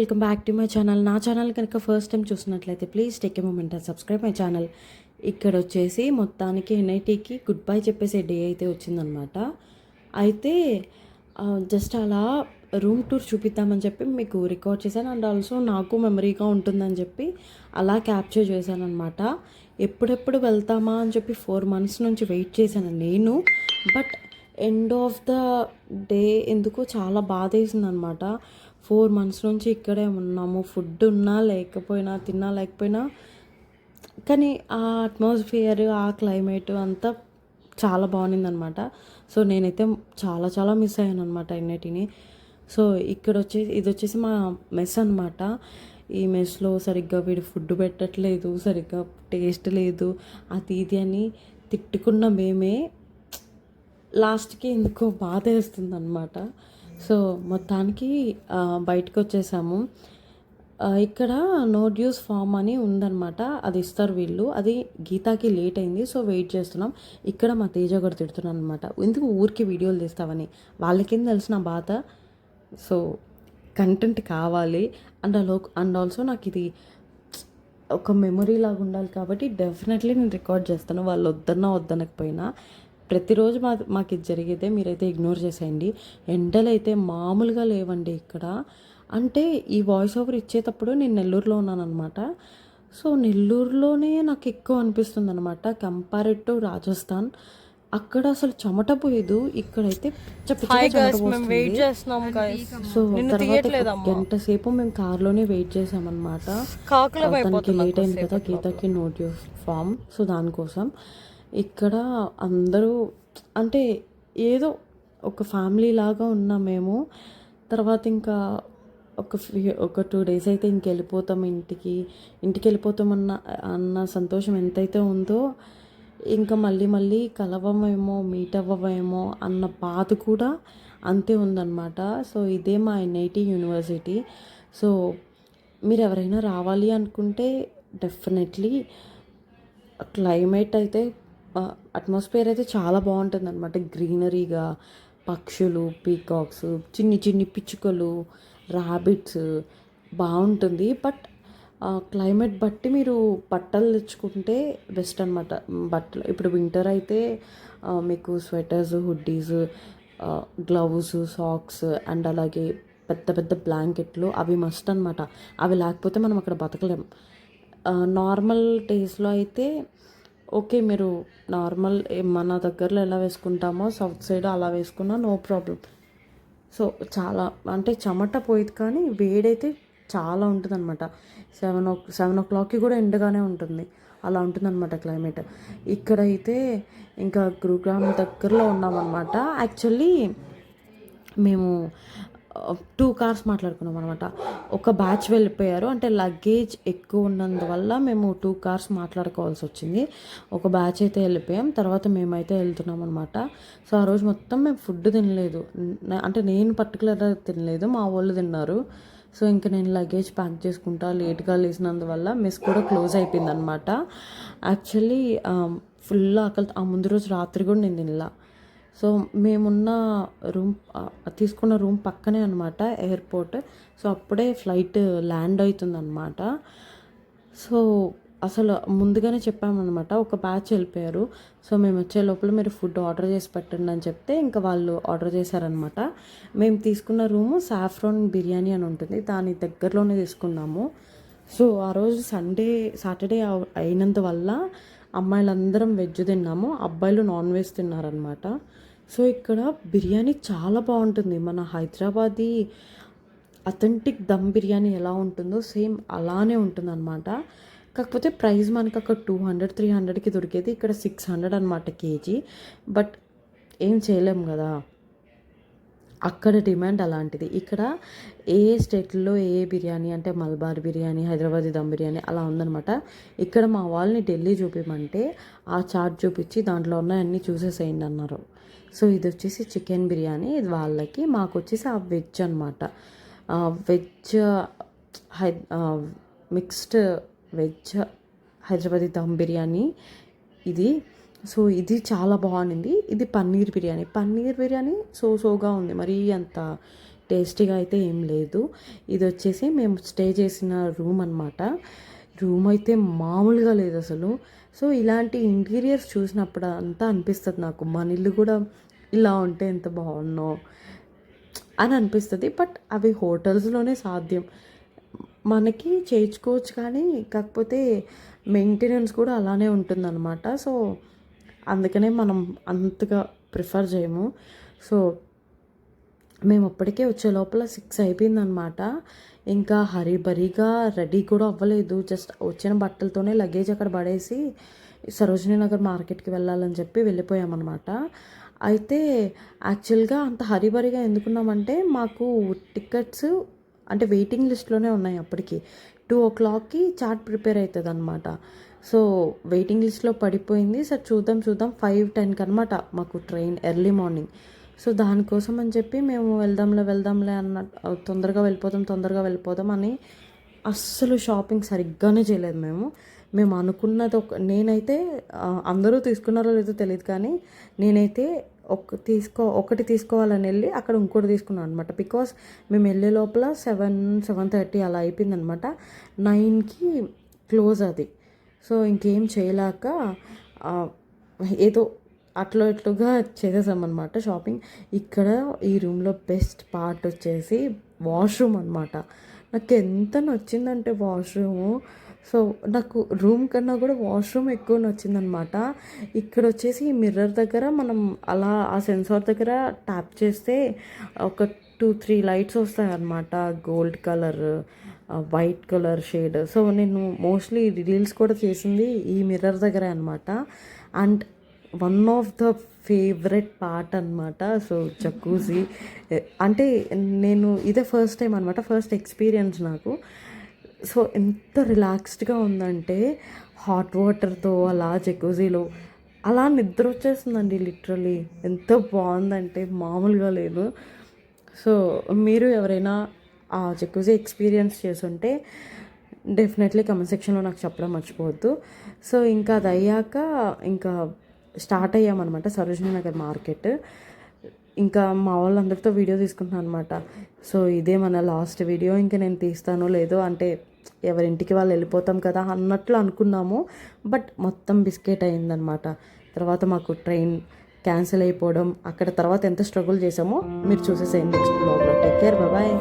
Welcome back to my channel. నా channel కనుక first time చూసినట్లయితే please take a moment and subscribe my channel. ఇక్కడ వచ్చేసి మొత్తానికి ఎన్ఐటీకి గుడ్ బై చెప్పేసే డే అయితే వచ్చిందనమాట. అయితే జస్ట్ అలా రూమ్ టూర్ చూపిద్దామని చెప్పి మీకు రికార్డ్ చేశాను. అండ్ ఆల్సో నాకు మెమరీగా ఉంటుందని చెప్పి అలా క్యాప్చర్ చేశాను అనమాట. ఎప్పుడెప్పుడు వెళ్తామా అని చెప్పి 4 months నుంచి వెయిట్ చేశాను నేను. But end of the day ఎందుకో చాలా బాధ వేసింది అనమాట. 4 months నుంచి ఇక్కడే ఉన్నాము, ఫుడ్ ఉన్నా లేకపోయినా, తిన్నా లేకపోయినా, కానీ ఆ అట్మాస్ఫియర్, ఆ క్లైమేట్ అంతా చాలా బాగుండిందనమాట. సో నేనైతే చాలా చాలా మిస్ అయ్యాను అనమాట ఎన్ఐటీని. సో ఇది వచ్చేసి మా మెస్ అనమాట. ఈ మెస్లో సరిగ్గా వీడు ఫుడ్ పెట్టట్లేదు, సరిగ్గా టేస్ట్ లేదు, అది ఇది అని తిట్టుకున్న మేమే లాస్ట్కి ఎందుకో బాధ వేస్తుంది అనమాట. సో మొత్తానికి బయటకు వచ్చేసాము. ఇక్కడ నో డ్యూస్ ఫామ్ అని ఉందన్నమాట, అది ఇస్తారు వీళ్ళు. అది గీతాకి లేట్ అయింది, సో వెయిట్ చేస్తున్నాం. ఇక్కడ మా తేజ కూడా తిడుతున్నాను అనమాట, ఎందుకు ఊరికి వీడియోలు తీస్తావని. వాళ్ళకేం తెలిసిన బాధ. సో కంటెంట్ కావాలి అండ్ ఆల్సో నాకు ఇది ఒక మెమొరీ లాగా ఉండాలి కాబట్టి డెఫినెట్లీ నేను రికార్డ్ చేస్తాను. వాళ్ళు వద్దనకపోయినా ప్రతిరోజు మాకు ఇది జరిగేదే. మీరైతే ఇగ్నోర్ చేసేయండి. ఎండలు అయితే మామూలుగా లేవండి ఇక్కడ. అంటే ఈ వాయిస్ ఓవర్ ఇచ్చేటప్పుడు నేను నెల్లూరులో ఉన్నాను అనమాట. సో నెల్లూరులోనే నాకు ఎక్కువ అనిపిస్తుంది అనమాట కంపేర్డ్ టు రాజస్థాన్. అక్కడ అసలు చెమట పోయేదు, ఇక్కడైతే సో తర్వాత గంట సేపు మేము కార్లోనే వెయిట్ చేసామన్నమాట. తనకి లేట్ అయింది కదా, గీతకి నోట్ ఫామ్, సో దానికోసం ఇక్కడ అందరూ అంటే ఏదో ఒక ఫ్యామిలీ లాగా ఉన్నాం మేము. తర్వాత ఇంకా ఒక 2 days అయితే ఇంకెళ్ళిపోతాం ఇంటికి వెళ్ళిపోతాం అన్న సంతోషం ఎంతైతే ఉందో, ఇంకా మళ్ళీ కలవమేమో, మీట్ అవ్వమేమో అన్న బాధ కూడా అంతే ఉందన్నమాట. సో ఇదే మా ఎన్ఐటీ యూనివర్సిటీ. సో మీరు ఎవరైనా రావాలి అనుకుంటే డెఫినెట్లీ క్లైమేట్ అయితే, అట్మాస్ఫియర్ అయితే చాలా బాగుంటుంది అనమాట. గ్రీనరీగా పక్షులు, పీకాక్స్, చిన్ని పిచ్చుకలు, ర్యాబిట్స్ బాగుంటుంది. బట్ క్లైమేట్ బట్టి మీరు బట్టలు తెచ్చుకుంటే బెస్ట్ అనమాట. బట్టలు ఇప్పుడు వింటర్ అయితే మీకు sweaters, hoodies, gloves, socks and అలాగే పెద్ద బ్లాంకెట్లు అవి మస్ట్ అనమాట. అవి లేకపోతే మనం అక్కడ బతకలేం. నార్మల్ డేస్లో అయితే ఓకే, మీరు నార్మల్ మన దగ్గరలో ఎలా వేసుకుంటామో సౌత్ సైడ్ అలా వేసుకున్నా నో ప్రాబ్లం. సో చాలా అంటే చెమట పోయేది, కానీ వేడైతే చాలా ఉంటుంది అనమాట. 7 o'clockకి కూడా ఎండగానే ఉంటుంది, అలా ఉంటుందన్నమాట క్లైమేట్. ఇక్కడైతే ఇంకా గురుగ్రామ్ దగ్గరలో ఉన్నామన్నమాట. యాక్చువల్లీ మేము 2 cars మాట్లాడుకున్నాం అనమాట. ఒక బ్యాచ్ వెళ్ళిపోయారు, అంటే లగేజ్ ఎక్కువ ఉన్నందువల్ల మేము 2 cars మాట్లాడుకోవాల్సి వచ్చింది. ఒక బ్యాచ్ అయితే వెళ్ళిపోయాం, తర్వాత మేమైతే వెళ్తున్నాం అనమాట. సో ఆ రోజు మొత్తం మేము ఫుడ్ తినలేదు, అంటే నేను పర్టికులర్గా తినలేదు, మా వాళ్ళు తిన్నారు. సో ఇంకా నేను లగేజ్ ప్యాక్ చేసుకుంటా లేట్గా లేసినందువల్ల మెస్ కూడా క్లోజ్ అయిపోయింది అనమాట. యాక్చువల్లీ ఫుల్ ఆకలి. ఆ ముందు రోజు రాత్రి కూడా నేను తినలా. సో మేమున్న తీసుకున్న రూమ్ పక్కనే అనమాట ఎయిర్పోర్ట్. సో అప్పుడే ఫ్లైట్ ల్యాండ్ అవుతుందన్నమాట. సో అసలు ముందుగానే చెప్పామన్నమాట, ఒక బ్యాచ్ వెళ్ళిపోయారు. సో మేము వచ్చే లోపల మీరు ఫుడ్ ఆర్డర్ చేసి పెట్టండి అని చెప్తే ఇంకా వాళ్ళు ఆర్డర్ చేశారనమాట. మేము తీసుకున్న రూము సాఫ్రాన్ బిర్యానీ అని ఉంటుంది, దాని దగ్గరలోనే తీసుకున్నాము. సో ఆ రోజు సాటర్డే అయినందువల్ల అమ్మాయిలందరం వెజ్ తిన్నాము, అబ్బాయిలు నాన్ వెజ్ తిన్నారనమాట. సో ఇక్కడ బిర్యానీ చాలా బాగుంటుంది. మన హైదరాబాదీ అథెంటిక్ దమ్ బిర్యానీ ఎలా ఉంటుందో సేమ్ అలానే ఉంటుంది అనమాట. కాకపోతే ప్రైస్ మనకు అక్కడ 200-300కి దొరికేది, ఇక్కడ 600 అనమాట కేజీ. బట్ ఏం చేయలేం కదా, అక్కడ డిమాండ్ అలాంటిది. ఇక్కడ ఏ స్టేట్లో ఏ బిర్యానీ అంటే మల్బార్ బిర్యానీ, హైదరాబాదీ దమ్ బిర్యానీ అలా ఉందనమాట. ఇక్కడ మా వాళ్ళని ఢిల్లీ చూపించమంటే ఆ చార్ట్ చూపించి దాంట్లో ఉన్నాయన్నీ చూసేసేయండి అన్నారు. సో ఇది వచ్చేసి చికెన్ బిర్యానీ, ఇది వాళ్ళకి. మాకు వచ్చేసి ఆ వెజ్ అనమాట, veg mixed veg Hyderabadi dum biryani ఇది. సో ఇది చాలా బాగుంది. ఇది పన్నీర్ బిర్యానీ సోగా ఉంది, మరీ అంత టేస్టీగా అయితే ఏం లేదు. ఇది వచ్చేసి మేము స్టే చేసిన రూమ్ అనమాట. రూమ్ అయితే మామూలుగా లేదు అసలు. సో ఇలాంటి ఇంటీరియర్స్ చూసినప్పుడు అంతా అనిపిస్తుంది నాకు, మన ఇల్లు కూడా ఇలా ఉంటే ఎంత బాగున్నో అని అనిపిస్తుంది. బట్ అవి హోటల్స్లోనే సాధ్యం, మనకి చేయించుకోవచ్చు. కానీ కాకపోతే మెయింటెనెన్స్ కూడా అలానే ఉంటుందన్నమాట. సో అందుకనే మనం అంతగా ప్రిఫర్ చేయము. సో మేము అప్పటికే వచ్చే లోపల 6 అయిపోయిందనమాట. ఇంకా హరీబరీగా రెడీ కూడా అవ్వలేదు, జస్ట్ వచ్చిన బట్టలతోనే లగేజ్ అక్కడ పడేసి సరోజినీ నగర్ మార్కెట్కి వెళ్ళాలని చెప్పి వెళ్ళిపోయామన్నమాట. అయితే యాక్చువల్గా అంత హరీబరీగా ఎందుకున్నామంటే మాకు టికెట్స్ అంటే వెయిటింగ్ లిస్ట్లోనే ఉన్నాయి అప్పటికి. 2 o'clockకి చార్ట్ ప్రిపేర్ అవుతుంది అనమాట. సో వెయిటింగ్ లిస్ట్లో పడిపోయింది. సార్ చూద్దాం 5:10కి అనమాట మాకు ట్రైన్, ఎర్లీ మార్నింగ్. సో దానికోసం అని చెప్పి మేము వెళ్దాంలే అన్నట్టు తొందరగా వెళ్ళిపోదాం అని అస్సలు షాపింగ్ సరిగ్గానే చేయలేదు మేము అనుకున్నది నేనైతే అందరూ తీసుకున్నారో లేదో తెలియదు, కానీ నేనైతే ఒకటి తీసుకోవాలని వెళ్ళి అక్కడ ఇంకోటి తీసుకున్నాను అనమాట. బికాస్ మేము వెళ్ళే లోపల 7:30 అలా అయిపోయిందనమాట. 9కి క్లోజ్ అది. సో ఇంకేం చేయలేక ఏదో ఇట్లుగా చేసేసామన్నమాట షాపింగ్. ఇక్కడ ఈ రూమ్లో బెస్ట్ పార్ట్ వచ్చేసి వాష్రూమ్ అనమాట. నాకు ఎంత నచ్చిందంటే వాష్రూము. సో నాకు రూమ్ కన్నా కూడా వాష్రూమ్ ఎక్కువ నచ్చిందనమాట. ఇక్కడ వచ్చేసి ఈ మిర్రర్ దగ్గర మనం అలా ఆ సెన్సార్ దగ్గర ట్యాప్ చేస్తే ఒక 2-3 లైట్స్ వస్తాయి అన్నమాట, gold colour, white colour shade. So నేను మోస్ట్లీ రీల్స్ కూడా చేసింది ఈ మిర్రర్ దగ్గరే అనమాట. And one of the favourite part అనమాట. సో జకూజీ అంటే నేను ఇదే ఫస్ట్ టైం అనమాట, ఫస్ట్ ఎక్స్పీరియన్స్ నాకు. సో ఎంత రిలాక్స్డ్గా ఉందంటే హాట్ వాటర్తో అలా జకూజీలో అలా నిద్ర వచ్చేస్తుందండి లిటరలీ. ఎంత బాగుందంటే మామూలుగా లేదు. సో మీరు ఎవరైనా ఆ జకూజీ ఎక్స్పీరియన్స్ చేసుంటే డెఫినెట్లీ కమెంట్ సెక్షన్లో నాకు చెప్పడం మర్చిపోవద్దు. సో ఇంకా అది అయ్యాక ఇంకా స్టార్ట్ అయ్యామన్నమాట సరోజినీ నగర్ మార్కెట్. ఇంకా మా వాళ్ళందరితో వీడియో తీసుకుంటున్నాను అనమాట. సో ఇదే మన లాస్ట్ వీడియో, ఇంకా నేను తీస్తానో లేదో అంటే ఎవరింటికి వాళ్ళు వెళ్ళిపోతాం కదా అన్నట్లు అనుకున్నాము. బట్ మొత్తం బిస్కెట్ అయిందనమాట. తర్వాత మాకు ట్రైన్ క్యాన్సిల్ అయిపోవడం, అక్కడ తర్వాత ఎంత స్ట్రగుల్ చేసామో మీరు చూసేసేయండి నెక్స్ట్ బ్లాగ్లో. Take care, bye.